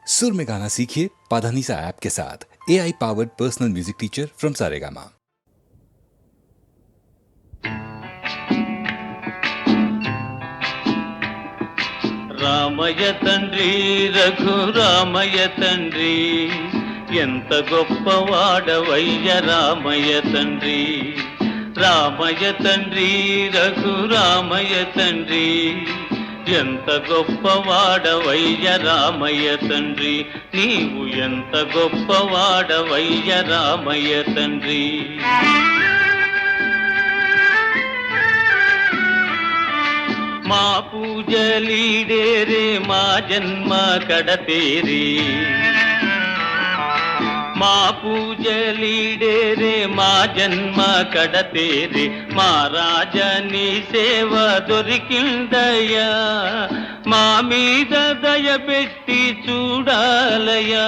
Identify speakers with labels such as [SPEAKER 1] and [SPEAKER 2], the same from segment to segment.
[SPEAKER 1] सुर में गाना सीखिए पाधानीसा ऐप के साथ। AI powered personal music teacher from Saregama.
[SPEAKER 2] Ramayya తండ్రి రఘురామయ్య తండ్రి ఎంత గొప్పవాడవయ్య రామయ్య తండ్రి. రామయ్య తండ్రి రఘురామయ్య తండ్రి ఎంత గొప్పవాడవయ్య రామయ్య తండ్రి. నీవు ఎంత గొప్పవాడవయ్య రామయ్య తండ్రి. మా పూజలీడేరే మా జన్మ కడతేరి. మా పూజలీడేరే మా జన్మ కడతేరి. మా రాజని సేవ దొరికిందయ్యా, మా మీద దయబెట్టి చూడాలయ్యా,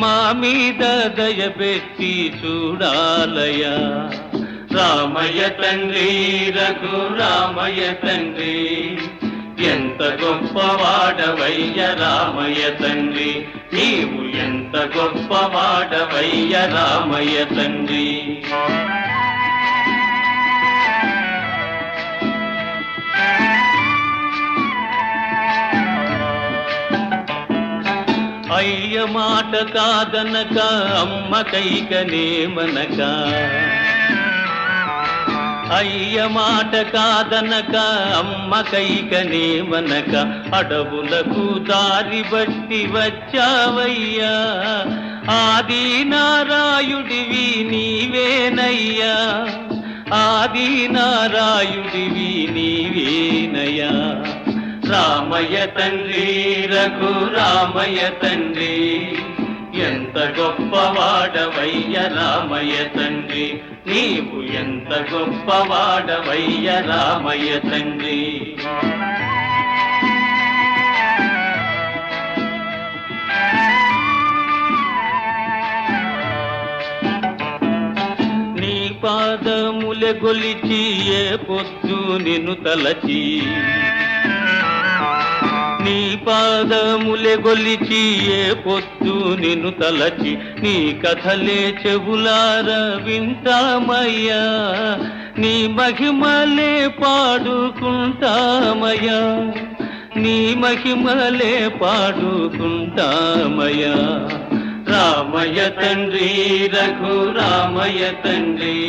[SPEAKER 2] మా మీద దయబెట్టి చూడాలయ్యా. రామయ్య తండ్రి రఘురామయ్య తండ్రి ఎంత గొప్పవాడవయ్య రామయ్య తండ్రి. నీవు ఎంత గొప్పవాడవయ్య రామయ్య తండ్రి. అయ్య మాట కాదనక అమ్మ కైకనేమనక, అయ్య మాట కాదనక అమ్మ కైకనేమనక, అడవులకు దారి బట్టి వచ్చావయ్యా. ఆది నారాయుడివి నీవేనయ్యా, ఆది నారాయుడివి నీవేనయ్యా. రామయ్య తండ్రి రఘురామయ్య తండ్రి ఎంత గొప్పవాడవయ్య రామయ్య తండ్రి. నీవు ఎంత గొప్పవాడవయ్య రామయ్య తండ్రి. నీ పాదములె గొలిచి ఏ పొద్దు నిన్ను తలచి, నీ పాదములె గొలిచి ఏ పొద్దు నిన్ను తలచి, నీ కథలే చెవులార వింటామయ్యా, నీ మహిమలే పాడుకుంటామయ్యా, నీ మహిమలే పాడుకుంటామయ్యా. రామయ్య తండ్రి రఘురామయ్య తండ్రి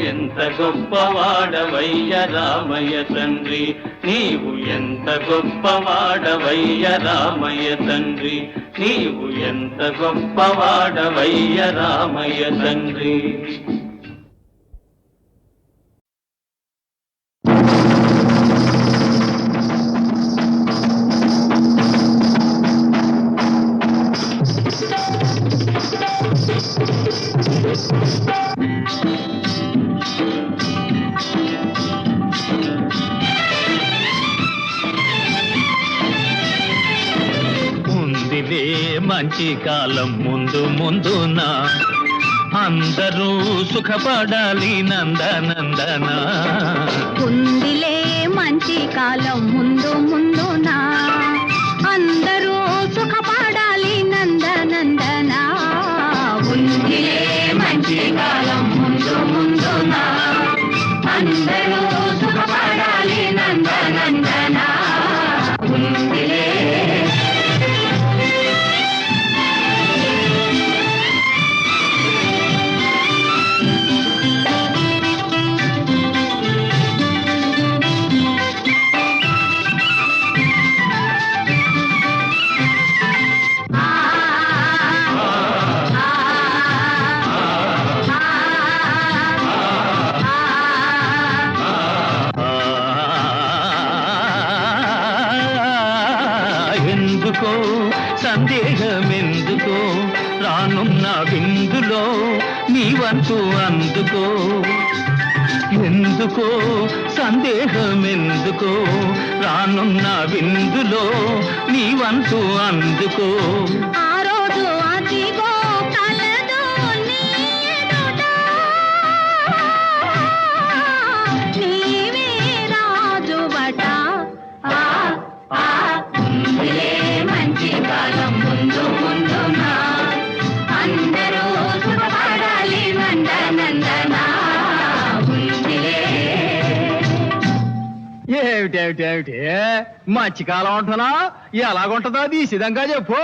[SPEAKER 2] ఎంత గొప్పవాడవయ్య రామయ్య తండ్రి. నీవు ఎంత గొప్పవాడవయ్య రామయ్య తండ్రి. నీవు ఎంత గొప్పవాడవయ్య రామయ్య తండ్రి. మంచి కాలం ముందు ముందున అందరూ సుఖపడాలి నందనందన.
[SPEAKER 3] ఉందిలే మంచి కాలం ముందు ముందున అందరూ సుఖపడాలి నందనందన. ఉందిలే మంచి కాలం ముందు ముందున అందరూ సుఖపడాలి నందనందన. ఉందిలే
[SPEAKER 2] ఎందుకో సందేహమెందుకో రానున్న విందులో నీ వంతు అందుకో. ఎందుకో సందేహమెందుకో రానున్న విందులో నీ వంతు అందుకో.
[SPEAKER 3] ఆ రోజు అదిగో కలదు నీ ఎదుట, నీవే రాజువట. మంచి కాలం
[SPEAKER 4] ఏమిటి మధ్యకాలం ఉంటున్నా ఎలాగుంటుందో అది సిద్ధంగా చెప్పు.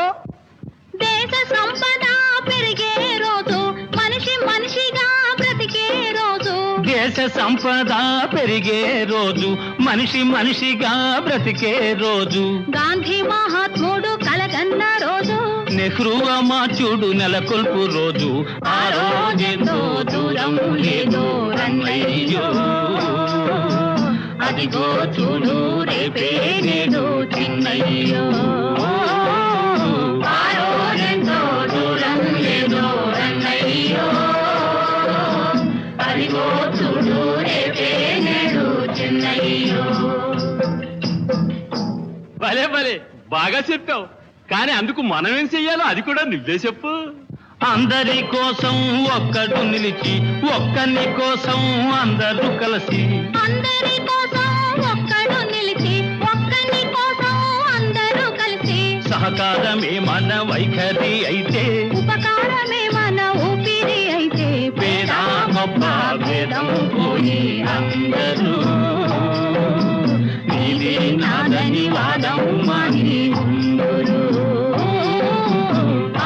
[SPEAKER 3] దేశ సంపద పెరిగే రోజు మనిషి మనిషిగా బ్రతికే రోజు.
[SPEAKER 2] దేశ సంపద పెరిగే రోజు మనిషి మనిషిగా బ్రతికే రోజు.
[SPEAKER 3] గాంధీ మహాత్ముడు కలగన్న రోజు.
[SPEAKER 2] నెహ్రూ అమాత్యుడు నెలకొల్పు రోజు. ఆ రోజెంతో దూరం లేదో రన్నయ్యో, అదిగో చూడు రేపే నేడు చిన్నయ్యో. ఆ రోజెంతో దూరం లేదో రన్నయ్యో, అదిగో చూడు రేపే నేడు చిన్నయ్యో.
[SPEAKER 4] భలే భలే బాగా చెప్పావు, కానీ అందుకు మనం ఏం చెయ్యాలో అది కూడా నువ్వే చెప్పు.
[SPEAKER 2] అందరి కోసం ఒక్కడు నిలిచి ఒక్కని కోసం అందరూ కలిసి.
[SPEAKER 3] అందరి కోసం ఒక్కడు నిలిచి ఒక్కని కోసం అందరూ కలిసి.
[SPEAKER 2] సహకారమే మన వైఖరి అయితే,
[SPEAKER 3] ఉపకారమే మన ఊపిరి అయితే.
[SPEAKER 2] పేద గొప్ప భేదం పోయి అందరూ నీది నాదని వాదం మాని ఉందురు.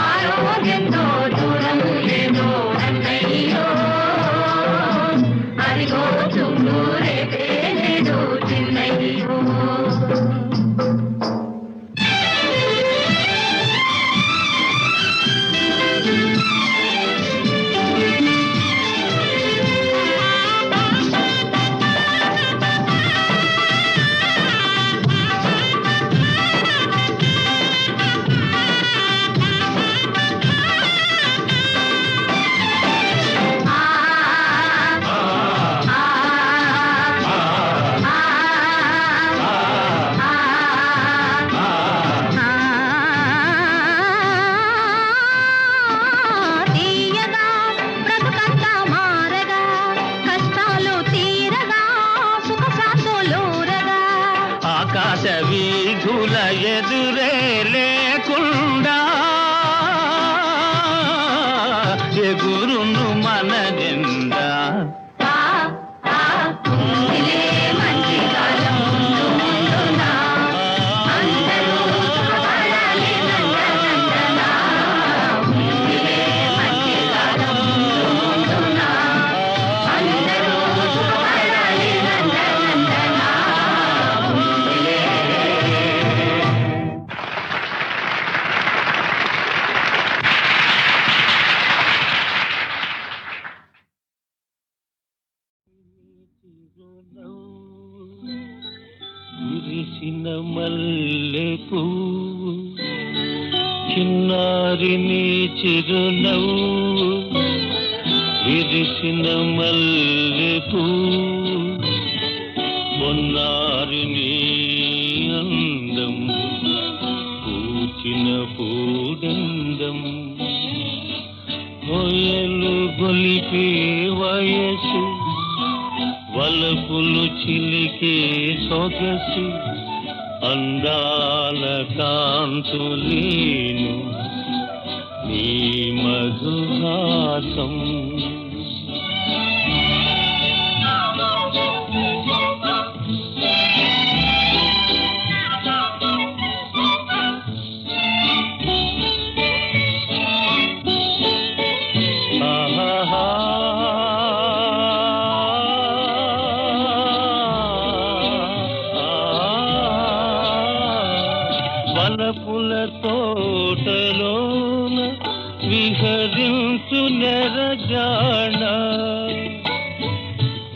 [SPEAKER 2] ఆరోగ్యంతో దూరం లేదో అన్నయ్యో, అదిగో చూడు రేపే నేడు చిన్నయ్యో.
[SPEAKER 3] తీయగా బ్రతుకంతా మారగా, కష్టాలు తీరగా, సుఖ శాంతులూరగా.
[SPEAKER 2] ఆకాశ వీధుల ఎదురే లేకుండా ఎగురును మన జెండా.
[SPEAKER 3] ఇదే మంచి కాలం ముందు ముందున. అందరూ సుఖపడాలి నందనందన. ఇదే మంచి కాలం ముందు ముందున. అందరూ సుఖపడాలి నందనందన.
[SPEAKER 2] విరిసిన మల్లె పువ్వు చిన్నారి నీ చిరునవ్వు. విరిసిన మల్లె పువ్వు మొన్నారి నీ అందం. పూచిన పూడందం హొయలు గొలిపే వయసు. వలపులు చిలికే సొగసు. అందాల కాంతులేను నీ మధుహాసం. ఆహా వలపుల తోటలోన విహరించు నెరజాణ.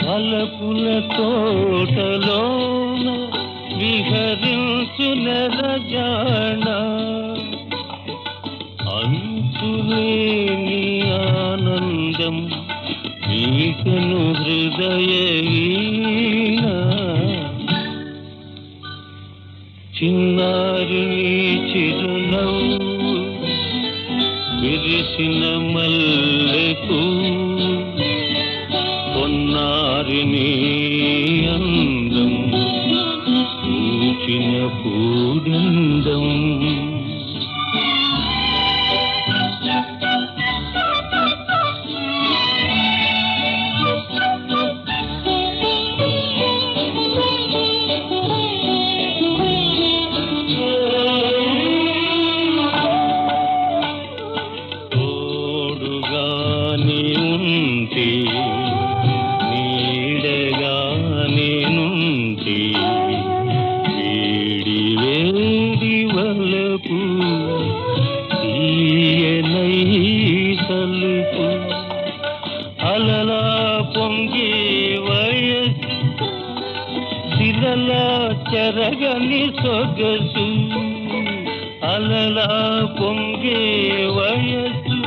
[SPEAKER 2] వలపుల తోటలోన విహరించు నెరజాణ. అంతులేని ఆనందం వీకను హృదయ వీణ. చిన్నారి నీ చిరునవ్వు విరిసిన మల్లెకు. పొన్నారి నీ అందం పూచిన పూడందం. తీయనై సలుపు అలలా పొంగే వయసు శిలలా చెరగని సొగసు అలలా పొంగే వయసు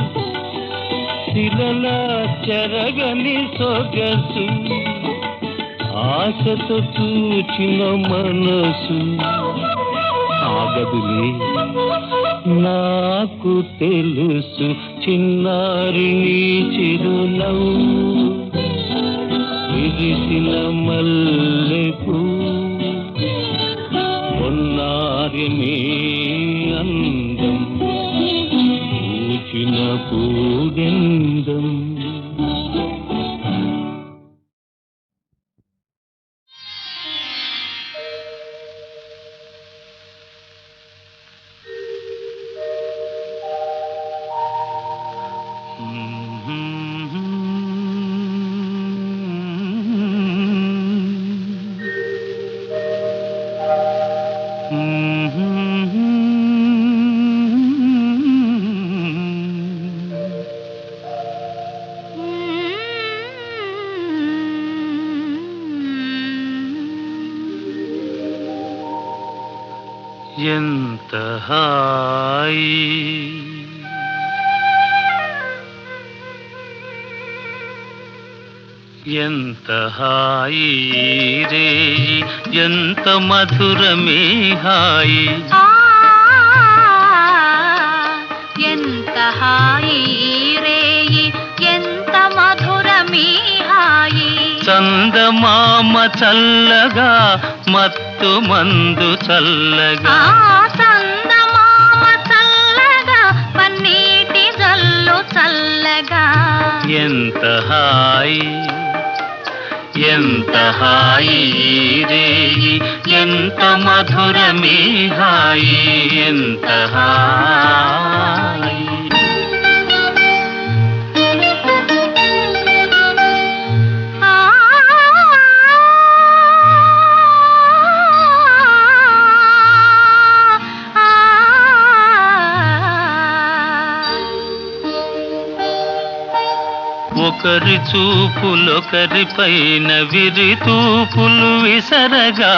[SPEAKER 2] శిలలా చెరగని సొగసు ఆశతో చూచిన మనసు ఆగదులే నాకు తెలుసు చిన్నారి నీ చిరునవ్వు విరిసిన మల్లెపూ పొన్నారి నీ అందం పూచిన పూగంధం ఎంత హాయి ఎంత హాయి రే ఎంత మధురమే హాయి
[SPEAKER 3] ఎంత హాయి రేయి ఎంత మధురమీ హాయి
[SPEAKER 2] చందమామ చల్లగా మత్తు మందు చల్లగా
[SPEAKER 3] చందమామ చల్లగా పన్నీటి జల్లు చల్లగా
[SPEAKER 2] ఎంత హాయి ఎంత హాయి రే ఎంత మధురమే హాయి ఎంత హాయి ఒకరి చూపులొకరి పైన విరి తూపులు విసరగా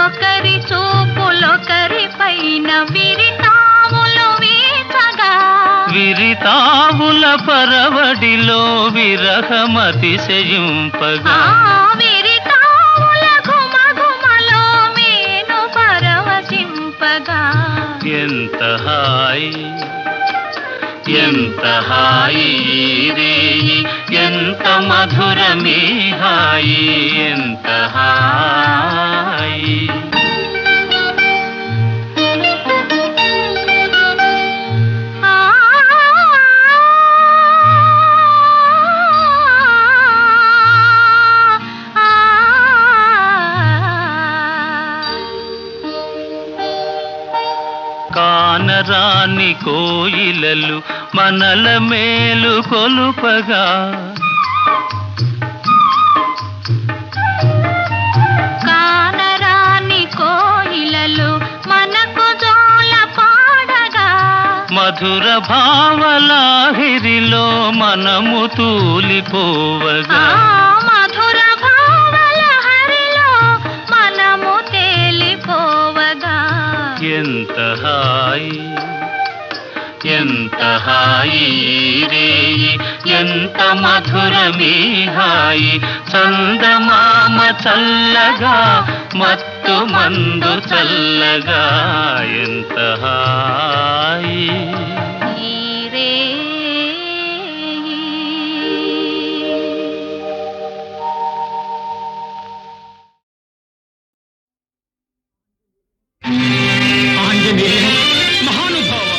[SPEAKER 3] ఒకరి చూపులొకరి పైన విరితాములు వీచగా
[SPEAKER 2] విరితావుల పరవడిలో విరహమతిశయింపగా
[SPEAKER 3] విరితాముల ఘుమఘుమలో మేను పరవశింపగా
[SPEAKER 2] ఎంత హాయి ఎంత హాయి రే ఎంత మధురమే హాయి ఎంత హాయి కానరాని కోయిలలు మనల మేలు కొలుపగా
[SPEAKER 3] కానరాని కోయిలలు మనకు జోల పాడగా
[SPEAKER 2] మధుర భావలాహిరిలో మనము తూలిపోవగా
[SPEAKER 3] మధుర భావల హరిలో మనము తేలిపోవగా
[SPEAKER 2] ఎంత హాయి ఎంత హాయి రే ఎంత మధురమే హాయి చందమామ చల్లగా మత్తు మందు చల్లగా ఎంత హాయి
[SPEAKER 3] రే
[SPEAKER 4] ఆంజనేయ మహానుభావ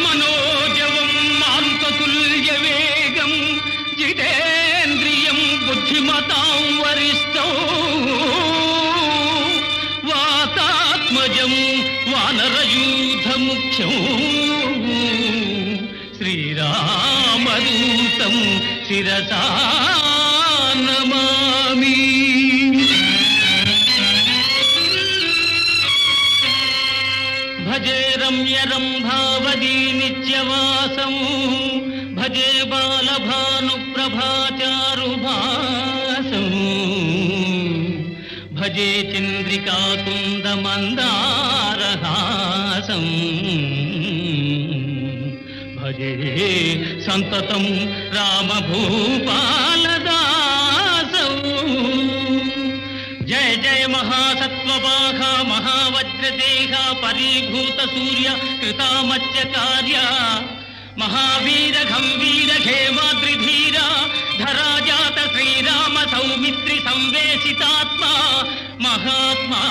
[SPEAKER 4] మనోజవం మారుతతుల్య వేగం జితేంద్రియం బుద్ధిమతాం వరిష్టం వాతాత్మజం వానరయూథ ముఖ్యం శ్రీరామదూతం శిరసా నమామి
[SPEAKER 2] భజే రమ్యరంభావదీ నిత్యవాసం భజే బాలభానుప్రభాచారుభాసం భజే చంద్రికాతుందమందారహాసం భజే సంతతం రామభూపాలదాసం జయ జయ మహాసత్వవాహ మహావజ్రదేహ పరీభూత సూర్య కృతామత్య కార్య మహావీర గంభీర హేమాద్రిధీర ధరాజాత శ్రీరామ సౌమిత్రి సంవేశితాత్మ మహాత్మా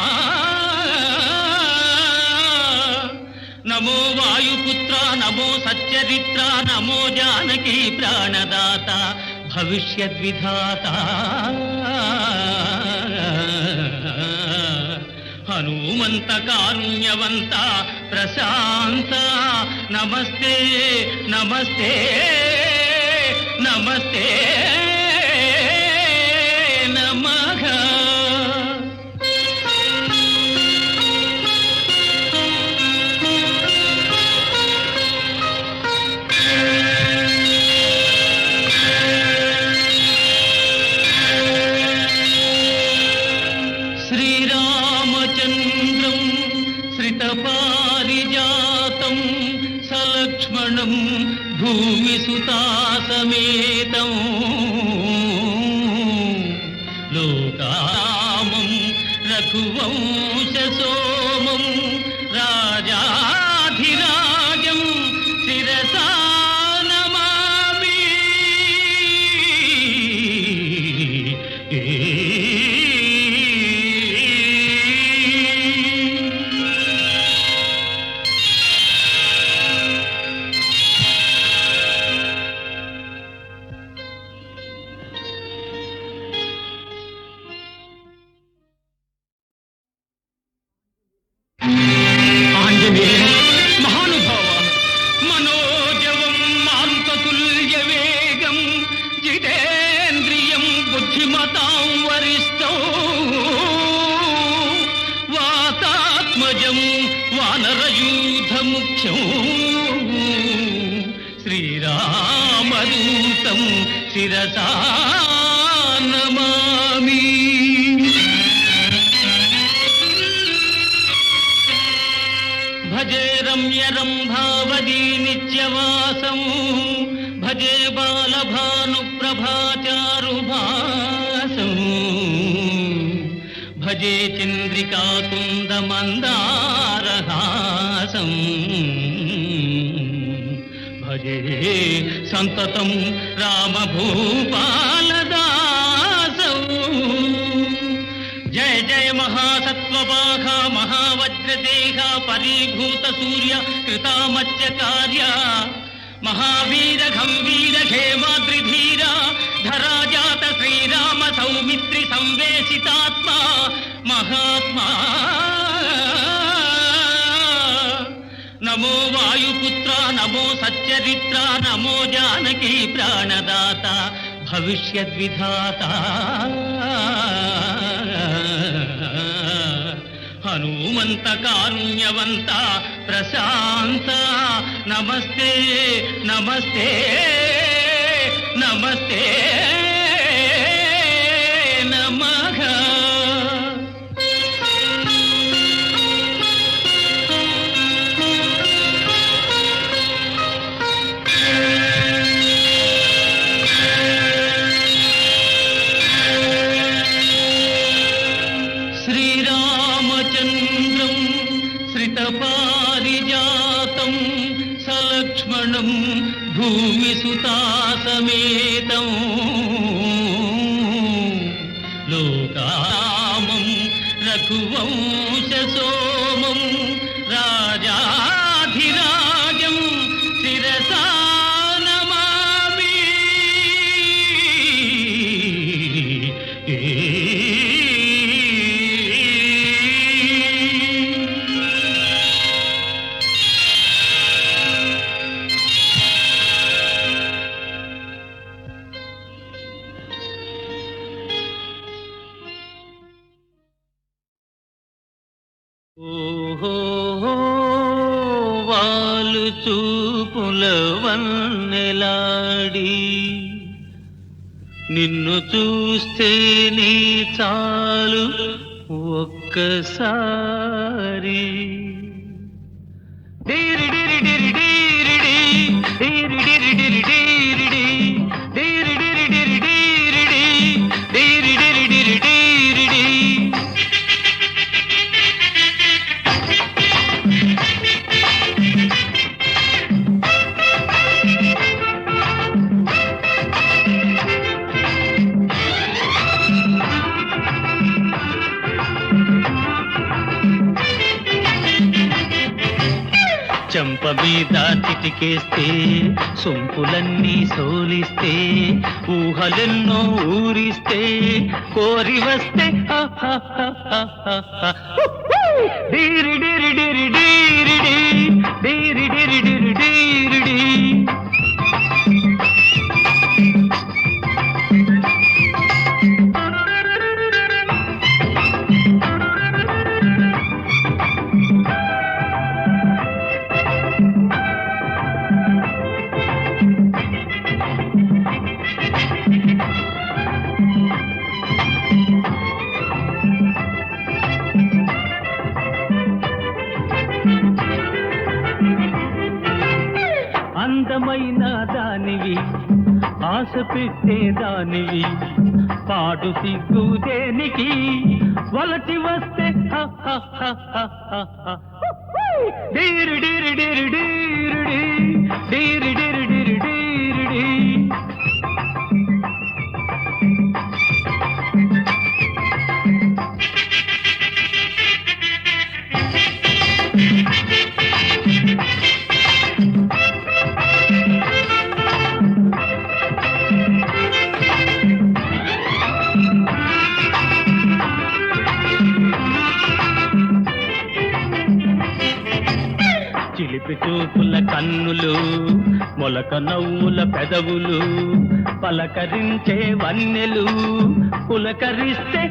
[SPEAKER 2] నమో వాయుపుత్ర నమో సచ్చరిత్ర నమో జానకీ ప్రాణదాత భవిష్యద్విధాత హనుమంత కారుణ్యవంత ప్రశాంత నమస్తే నమస్తే నమస్తే నమః శ్రీరామచంద్రం శ్రితపారిజాతం సలక్ష్మణం భూమిసుతాసమేతం లోకామం రఘువంశసోమం రాజాధిరాజం శిరసా నమామి ఆంజనేయ మహానుభావ మనోజవం మారుతతుల్య వేగం జితేంద్రియం బుద్ధిమతాం వరిష్టం వాతాత్మజం వానరయూథముఖ్యం శ్రీరామదూతం శిరసా నమామి భజే రమ్యరంభావదీ నిత్యవాసం భజే బాలభానుప్రభాచారుభాసం భజే చంద్రికాతుందమందారహాసం భజే సంతతం రామభూపాలదాసం జయ జయ మహాసత్వవాహ మహావజ్రదేహ పరీభూత సూర్య కృతామత్య కార్య మహావీర గంభీర హేమాద్రిధీర ధరాజాత శ్రీరామ సౌమిత్రి సంవేశితాత్మ మహాత్మా నమో వాయుపుత్ర నమో సచ్చరిత్ర నమో జానకీ ప్రాణదాత భవిష్యద్విధాత హనుమంత కారుణ్యవంత ప్రశాంత నమస్తే నమస్తే నమస్తే నమః శ్రీరామచంద్రం శ్రితపారిజాతం సలక్ష్మణం భూమిసుతాసమేతం లోకామం రఘువంశసోమం రాజాధిరాజం శిరసా నమామి ఓహో చూపుల వన్నెలాడి నిన్ను చూస్తే నీ చాలు ఒక్కసారి డీరి డీరి డీరి డీరి డీరి డీరి డీరి డీరి డీరి డీరి డీరి డీరి డీరి డీరి డీరి డీరి చెంప మీద చిటికేస్తే సొంపులన్నీ సోలిస్తే ఊహలెన్నో ఊరిస్తే కోరి వస్తే డీరి డీరి డీరి డీరి డీరి డీరి డీరి డీరి అందమైన దానివి ఆశ పెట్టే దానివి పాడు సిగ్గు దేనికి వలచి వస్తే డీరి డీరి డీరి డీరి డీరి డీరి డీరి డీరి చిలిపి చూపుల కన్నులు మొలక నవ్వుల పెదవులు పలకరించే వన్నెలు పులకరిస్తే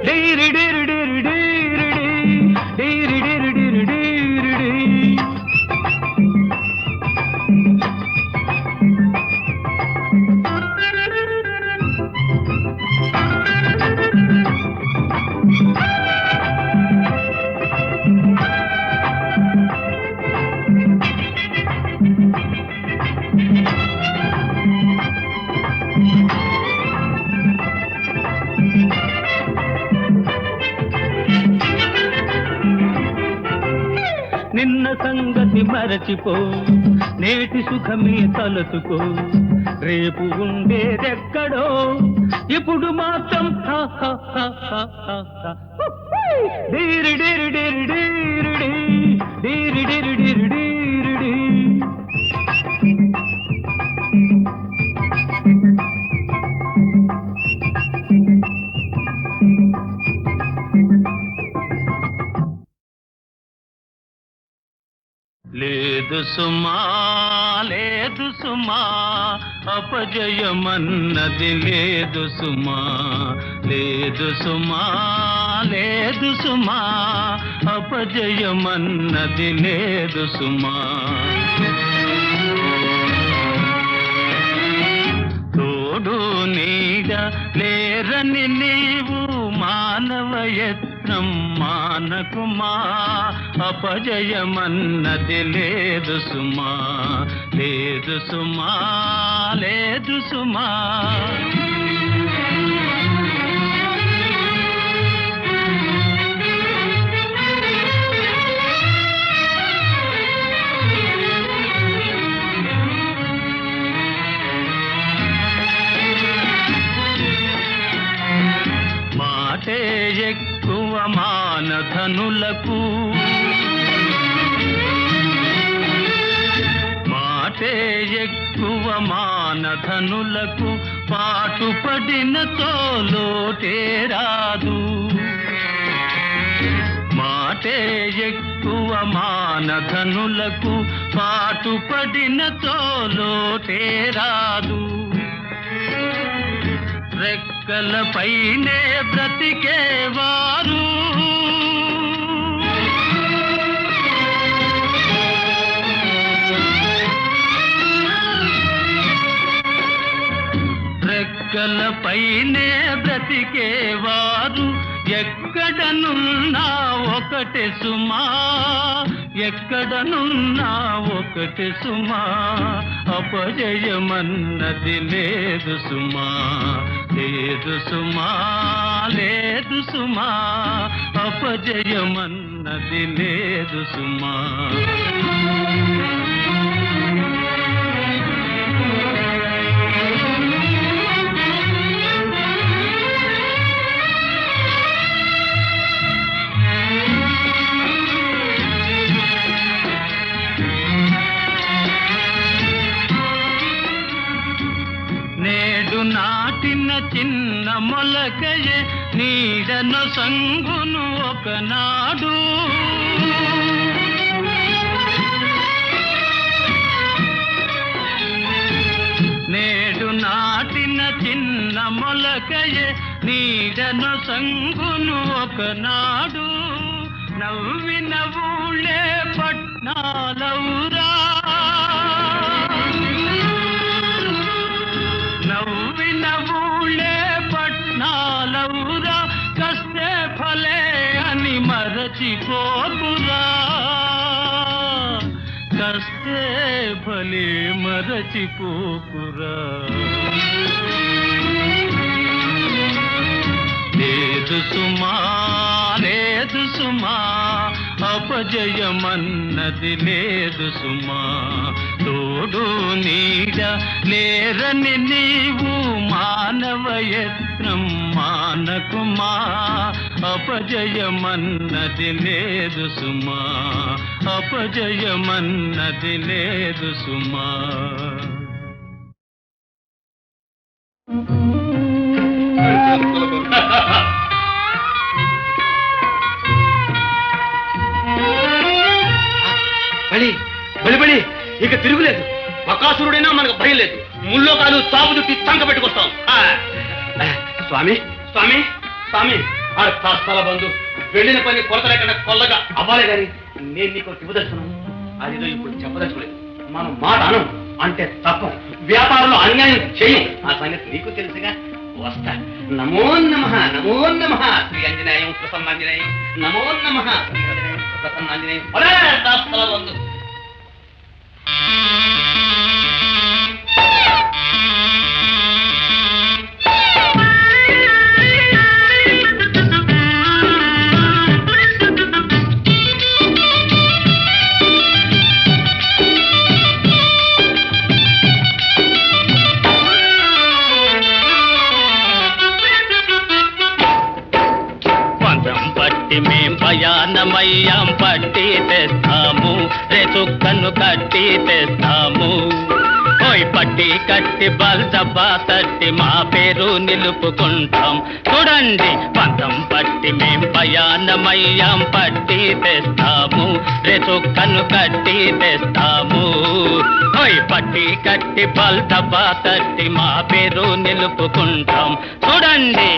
[SPEAKER 2] డీరి డీరి డీరి డీరి డీరి డీరి డీరి డీరి నిన్న సంగతి మరచిపో నేటి సుఖమే తలచుకో రేపు ఉండేదెక్కడో ఇప్పుడు మాత్రం డీరి డీరి డీరి డీరి డీరి డీరి డీరి డీరి లేదు సుమా లేదు సుమా అపజయమన్నది లేదు సుమా లేదు సుమా లేదు సుమా అపజయమన్నది లేదు సుమా తోడు నీడ లేరని నీవు మానవయత్నం మానకుమా అపజయమన్నది లేదు సుమా లేదు సుమా లేదు సుమా మాటే ఎక్కువ మానధనులకు మాటే ఎక్కువ మానధనులకు పాటుపడిన తోలోటే రాదు మాటే ఎక్కువ మానధనులకు పాటుపడిన తోలోటే రాదు రెక్కలపైనే బ్రతికేవారు పైనే బ్రతికేవారు ఎక్కడనున్నా ఒకటే సుమా, ఎక్కడనున్నా ఒకటే సుమా, అపజయమన్నది లేదు సుమా, లేదు సుమా, లేదు సుమా, అపజయమన్నది లేదు సుమా. నేడు నాటిన చిన్న మొలకయే నీడను సంగును ఒకనాడు, నేడు నాటిన చిన్న మొలకయే నీడను సంగును ఒకనాడు, నవ్విన ఊళ్ళే పట్నాలవురా, నవ్విన ఊళ్ళే పట్నాలవురా, కస్తే ఫలే అని మరచిపోకురా, కస్తే ఫలే మరచిపోకురా. లేదు సుమా, లేదు సుమా, అపజయమన్నది లేదు సుమా, తోడు నీడ లేరని నీవు మానవ యత్నం మానకుమా, అపజయమన్నది లేదు సుమా, అపజయమన్నది లేదు సుమా.
[SPEAKER 5] బలి బలి బలి, ఇక తిరుగులేదు. బకాసురుడైనా మనకు భయం లేదు. ముల్లోకాలు తాపు చుట్టి తంక పెట్టుకొస్తాం. స్వామి స్వామి స్వామి, స్థల బంధు వెళ్ళిన పని కొరత లేకుండా కొల్లగా అవ్వాలి గాని నేను నీకు ఇవ్వదలుచుకున్నాను. అదిదో ఇప్పుడు చెప్పదలుచుకోలేదు. మనం మాట అనం అంటే తప్పం, వ్యాపారంలో అన్యాయం చేయం. ఆ సంగతి నీకు తెలుసుగా. వస్తా. నమో నమః, నమో నమః, శ్రీ ఆంజనేయం ప్రసన్నాంజనేయం, నమో నమః ప్రసన్నాంజనేయం. స్థల బంధు
[SPEAKER 2] మేం ప్రయాణమయ్యాం, పట్టి తెస్తాము, రేచుక్కను కట్టి తెస్తాము. ఓయ్ పట్టి కట్టి బల్జబా తట్టి మా పేరు నిలుపుకుంటాం. చూడండి పంతం పట్టి మేం ప్రయాణమయ్యాం, పట్టి తెస్తాము, రేచుక్కను కట్టి తెస్తాము. ఓయ్ పట్టి కట్టి బల్జబా తట్టి మా పేరు నిలుపుకుంటాం. చూడండి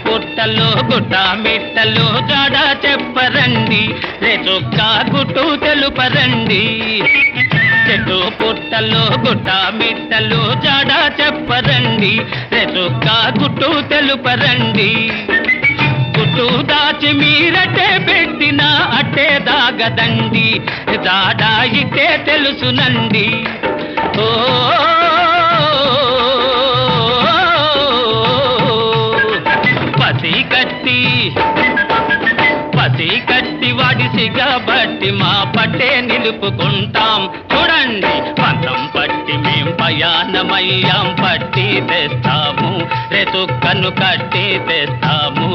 [SPEAKER 2] పుట్టలు గుట్ట మిట్టలు జాడ చెప్పరండి, రేచొక్క గుట్టు తెలుపరండి. చెట్టు పుట్టలు గుట్ట మిట్టలు జాడ చెప్పరండి, రేచొక్క గుట్టు తెలుపరండి. గుట్టు దాచి మీరటే పెట్టిన అట్టే దాగదండి, జాడ ఇట్టే తెలుసునండి. ఓ పసి కట్టి వాడిసిగా బట్టి మా పట్టే నిలుపుకుంటాం. చూడండి పంతం పట్టి మేం ప్రయాణమయ్యాం, పట్టి తెస్తాము, రేచుక్కను కట్టి తెస్తాము.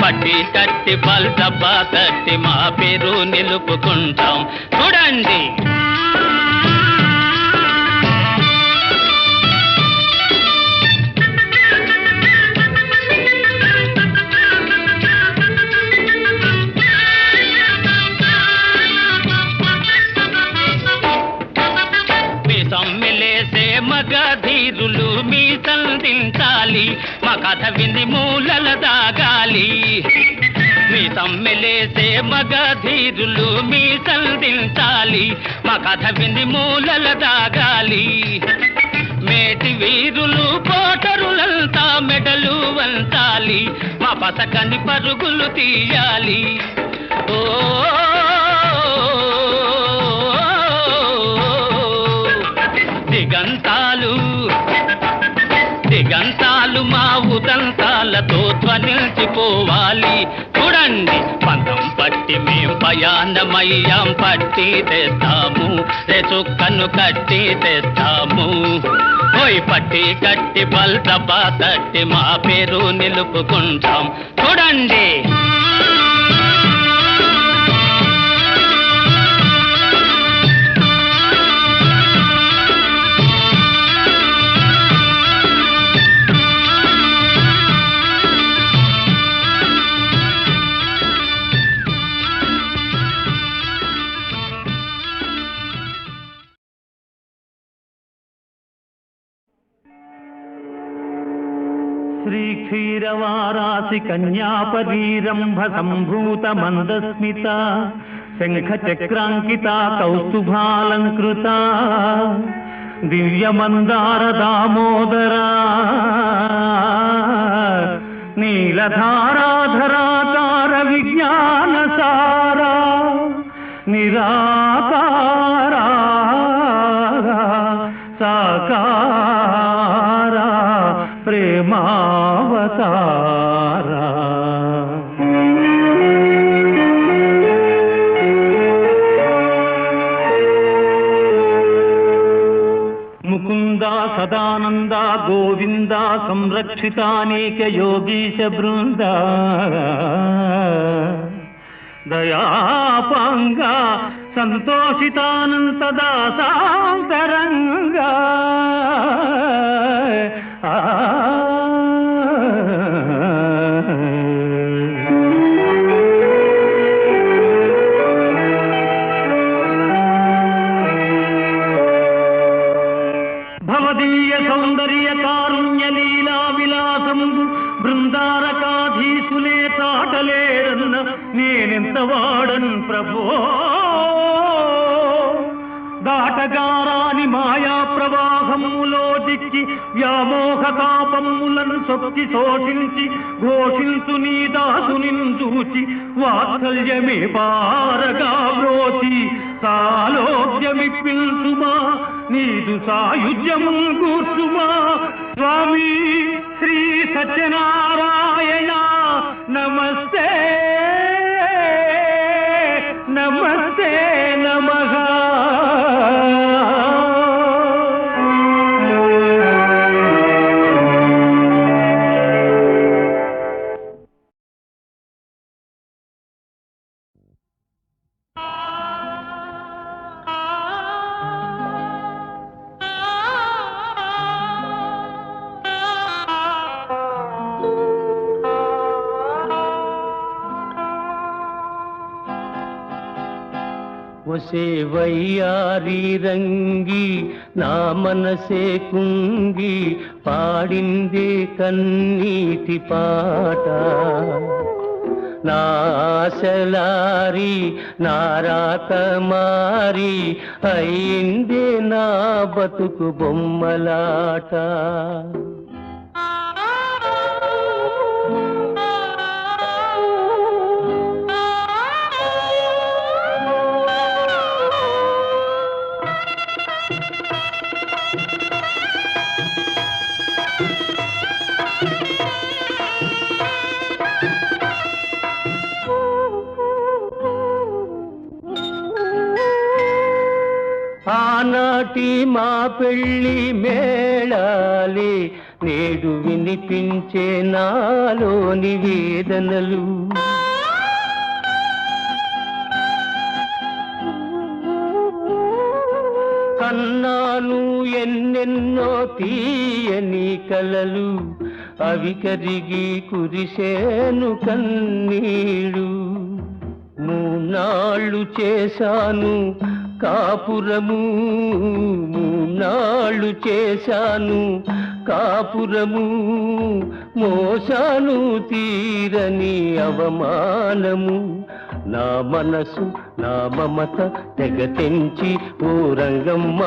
[SPEAKER 2] పట్టి కట్టి బల్జబా తట్టి మా పేరు నిలుపుకుంటాం. చూడండి మగధీరుల
[SPEAKER 6] మా కథ విని మూలల దాగాలి. మీ తమ్మెలేసే మగధీరులు మీ సంధించాలి. మా కథ విని మూలల దాగాలి. మేటి వీరులు పోటరులంతా మెడలు వంచాలి. మా పసకని పరుగులు తీయాలి. ఓ దిగంతాలు దిగంతాలు మా ఉదంతాలతో ధ్వనించిపోవాలి. చూడండి పంతం పట్టి మేం పయానమయ్యాం, పట్టి తెస్తాము చుక్కను కట్టి తెస్తాము. ఓయ్ పట్టి కట్టి బల్తపా తట్టి మా పేరు నిలుపుకుంటాం. చూడండి
[SPEAKER 7] శ్రీక్షీరవారాసి కన్యాపరీరంభ సంభూత మందస్మిత శంఖ చక్రాంకిత కౌస్తుభాలంకృత దివ్యమందార దామోదరా నీలధారాధరాకార విజ్ఞాన సారా నిరాకారా సాకారా ప్రేమావతారా. ముకుంద సదానంద గోవింద సంరక్షితానేక యోగీశ బృంద దయాపాంగ సంతోషితానంద దాసాంతరంగా భవదీయ సౌందర్య కారుణ్య లీలా విలాసంబు బృందారకాధీసులే తాటలేరన్న నేనెంత వాడన్ ప్రభో. దాటగారాని మాయా ప్రవాహములో దిక్కి వ్యామోహ తాపములను సొక్కి శోషించి ఘోషించు నీ దాసుని చూచి వాత్సల్యమే పారగా వ్రోచి సాలోక్యమిప్పించుమా నీదు సాయుధ్యము కూర్చుమా. స్వామి శ్రీ సత్యనారాయణ నమస్తే నమస్తే నమః. ఒసే వయ్యారి రంగి నా మనసే కుంగి పాడిందే కన్నీటి పాట. నాశలారి నారాక మారి అయిందే నా బతుకు బొమ్మలాట. ఆనాటి మా పెళ్ళి మేళాలి నేడు వినిపించే నాలోని వేదనలు. కన్నాను ఎన్నెన్నో తీయని కలలు అవి కరిగి కురిసేను కన్నీడు. మూనాళ్ళు చేశాను కాపురము, మూనాళ్ళు చేశాను
[SPEAKER 8] కాపురము మోసాను తీరని అవమానము నా మనసు నా మమత తెగ తెంచి ఓ రంగమ్మ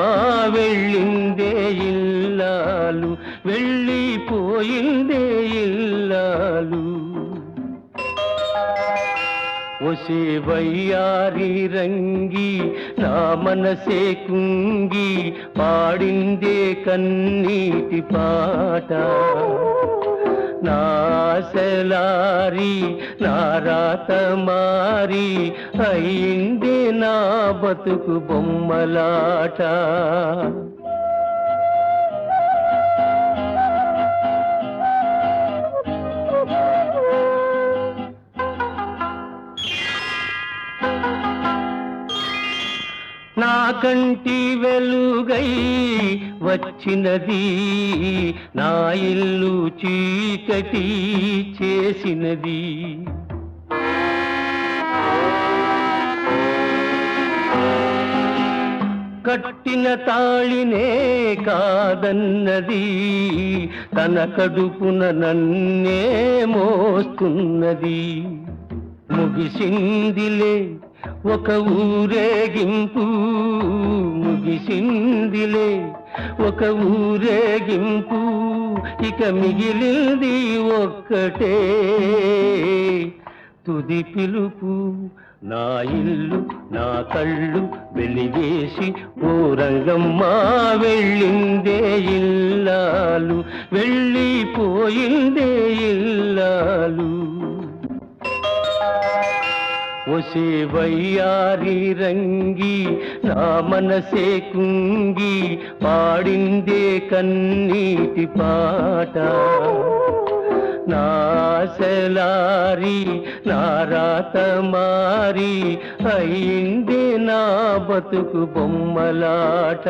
[SPEAKER 8] వెళ్ళిందే ఇల్లాలు వెళ్ళిపోయిందే ఇల్లాలు ఒసే వయ్యారి రంగి నా మనసే కుంగి పాడిందే కన్నీటి పాట నాశలారి నా రాత మారి అయిందే నా బతుకు బొమ్మలాట నా కంటి వెలుగై వచ్చినది నా ఇల్లు చీకటి చేసినది కట్టిన తాళినే కాదన్నది తన కడుపున నన్నే మోస్తున్నది ముగిసిందిలే ఒక ఊరేగింపు ముగిసిందిలే ఒక ఊరేగింపు ఇక మిగిలింది ఒక్కటే తుది పిలుపు నా ఇల్లు నా కళ్ళు వెలివేసి ఓ రంగమ్మ వెళ్ళిందే ఇల్లాలు వెళ్ళిపోయిందే ఇల్లాలు ఒసే వయ్యారి రంగి నా మనసే కుంగి పాడిందే కన్నీటి పాట నాశలారి నా రాత మారి అయిందే నా బతుకు బొమ్మలాట